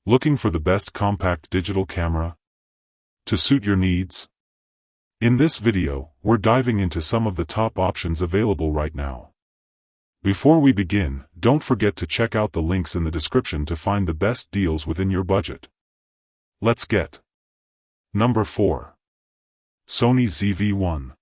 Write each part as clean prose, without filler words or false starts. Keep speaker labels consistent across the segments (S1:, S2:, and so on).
S1: Looking for the best compact digital camera to suit your needs? In this video, we're diving into some of the top options available right now. Before we begin, don't forget to check out the links in the description to find the best deals within your budget. Let's get Number 4. Sony ZV1.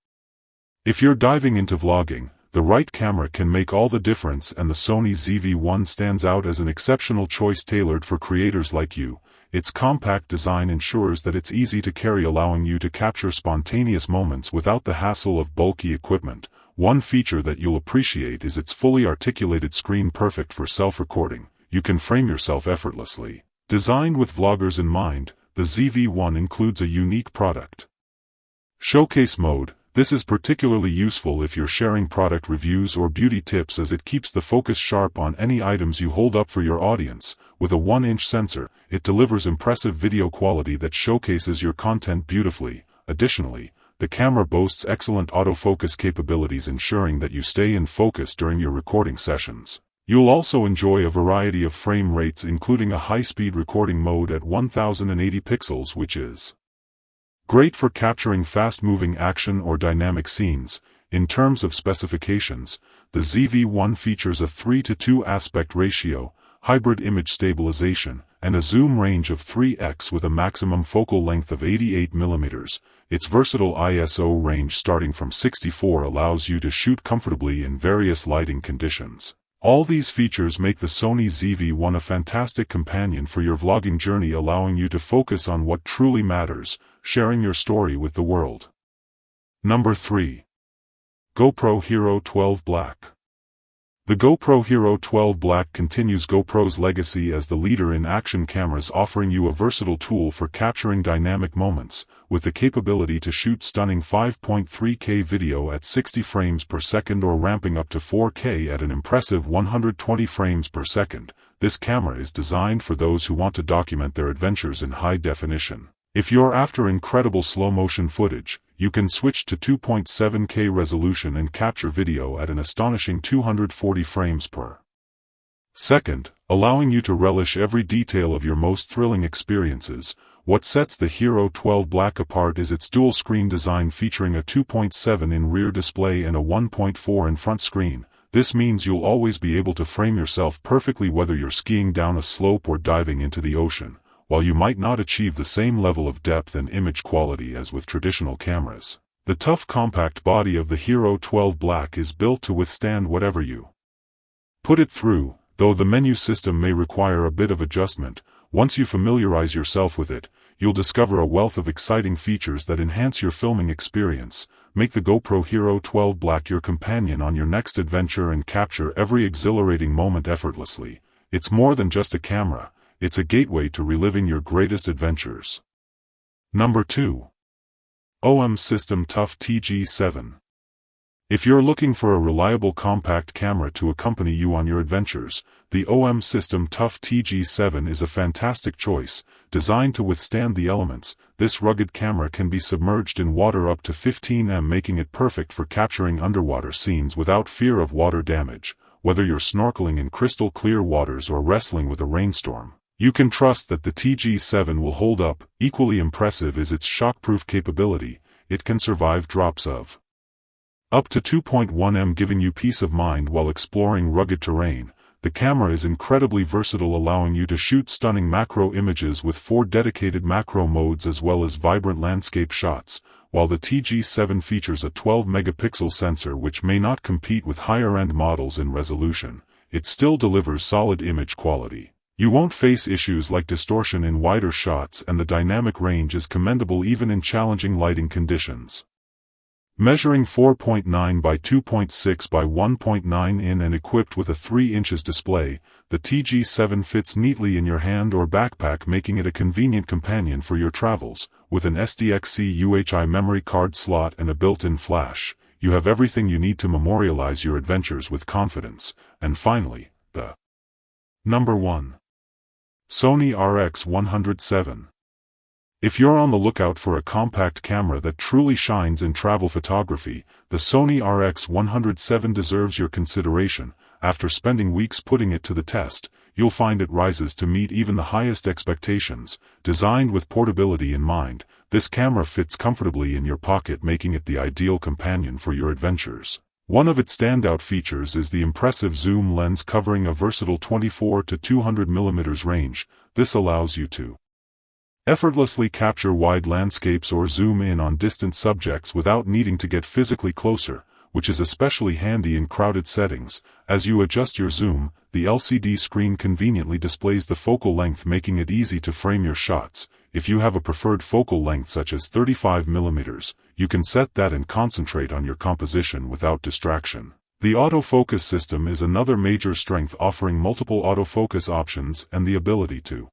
S1: If you're diving into vlogging, the right camera can make all the difference, and the Sony ZV1 stands out as an exceptional choice tailored for creators like you. Its compact design ensures that it's easy to carry, allowing you to capture spontaneous moments without the hassle of bulky equipment. One feature that you'll appreciate is its fully articulated screen, perfect for self-recording. You can frame yourself effortlessly. Designed with vloggers in mind, the ZV1 includes a unique product showcase mode. This is particularly useful if you're sharing product reviews or beauty tips, as it keeps the focus sharp on any items you hold up for your audience. With a 1-inch sensor, it delivers impressive video quality that showcases your content beautifully. Additionally, the camera boasts excellent autofocus capabilities, ensuring that you stay in focus during your recording sessions. You'll also enjoy a variety of frame rates, including a high-speed recording mode at 1080 pixels, which is great for capturing fast-moving action or dynamic scenes. In terms of specifications, the ZV1 features a 3:2 aspect ratio, hybrid image stabilization, and a zoom range of 3x with a maximum focal length of 88 mm. Its versatile ISO range starting from 64 allows you to shoot comfortably in various lighting conditions. All these features make the Sony ZV1 a fantastic companion for your vlogging journey, allowing you to focus on what truly matters, sharing your story with the world. Number 3. GoPro Hero 12 Black. The GoPro Hero 12 Black continues GoPro's legacy as the leader in action cameras, offering you a versatile tool for capturing dynamic moments. With the capability to shoot stunning 5.3K video at 60 frames per second or ramping up to 4K at an impressive 120 frames per second, this camera is designed for those who want to document their adventures in high definition. If you're after incredible slow-motion footage, you can switch to 2.7K resolution and capture video at an astonishing 240 frames per second, allowing you to relish every detail of your most thrilling experiences. What sets the Hero 12 Black apart is its dual-screen design, featuring a 2.7 in rear display and a 1.4 in front screen. This means you'll always be able to frame yourself perfectly, whether you're skiing down a slope or diving into the ocean. While you might not achieve the same level of depth and image quality as with traditional cameras, the tough compact body of the Hero 12 Black is built to withstand whatever you put it through. Though the menu system may require a bit of adjustment, once you familiarize yourself with it, you'll discover a wealth of exciting features that enhance your filming experience. Make the GoPro Hero 12 Black your companion on your next adventure and capture every exhilarating moment effortlessly. It's more than just a camera. It's a gateway to reliving your greatest adventures. Number 2. OM System Tough TG7. If you're looking for a reliable compact camera to accompany you on your adventures, the OM System Tough TG7 is a fantastic choice. Designed to withstand the elements, this rugged camera can be submerged in water up to 15 m, making it perfect for capturing underwater scenes without fear of water damage. Whether you're snorkeling in crystal clear waters or wrestling with a rainstorm, you can trust that the TG7 will hold up. Equally impressive is its shockproof capability. It can survive drops of up to 2.1 m, giving you peace of mind while exploring rugged terrain. The camera is incredibly versatile, allowing you to shoot stunning macro images with 4 dedicated macro modes as well as vibrant landscape shots. While the TG7 features a 12-megapixel sensor which may not compete with higher-end models in resolution, it still delivers solid image quality. You won't face issues like distortion in wider shots, and the dynamic range is commendable even in challenging lighting conditions. Measuring 4.9 by 2.6 by 1.9 in and equipped with a 3 inches display, the TG7 fits neatly in your hand or backpack, making it a convenient companion for your travels. With an SDXC UHI memory card slot and a built-in flash, you have everything you need to memorialize your adventures with confidence. And finally, the Number 1. Sony RX 107. If you're on the lookout for a compact camera that truly shines in travel photography, the Sony RX 107 deserves your consideration. After spending weeks putting it to the test, you'll find it rises to meet even the highest expectations. Designed with portability in mind, this camera fits comfortably in your pocket, making it the ideal companion for your adventures. One of its standout features is the impressive zoom lens covering a versatile 24 to 200 mm range. This allows you to effortlessly capture wide landscapes or zoom in on distant subjects without needing to get physically closer, which is especially handy in crowded settings. As you adjust your zoom, the LCD screen conveniently displays the focal length, making it easy to frame your shots. If you have a preferred focal length such as 35 mm, you can set that and concentrate on your composition without distraction. The autofocus system is another major strength, offering multiple autofocus options and the ability to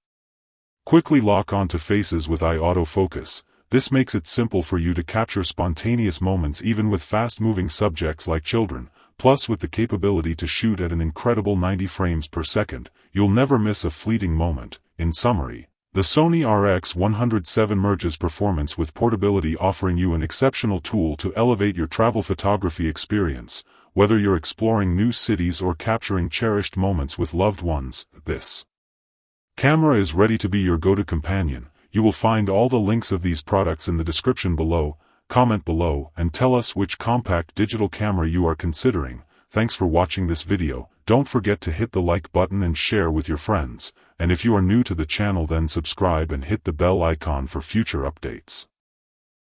S1: quickly lock onto faces with eye autofocus. This makes it simple for you to capture spontaneous moments even with fast-moving subjects like children. Plus, with the capability to shoot at an incredible 90 frames per second, you'll never miss a fleeting moment. In summary, the Sony RX 107 merges performance with portability, offering you an exceptional tool to elevate your travel photography experience. Whether you're exploring new cities or capturing cherished moments with loved ones, this camera is ready to be your go-to companion. You will find all the links of these products in the description below. Comment below and tell us which compact digital camera you are considering. Thanks for watching this video. Don't forget to hit the like button and share with your friends. And if you are new to the channel, then subscribe and hit the bell icon for future updates.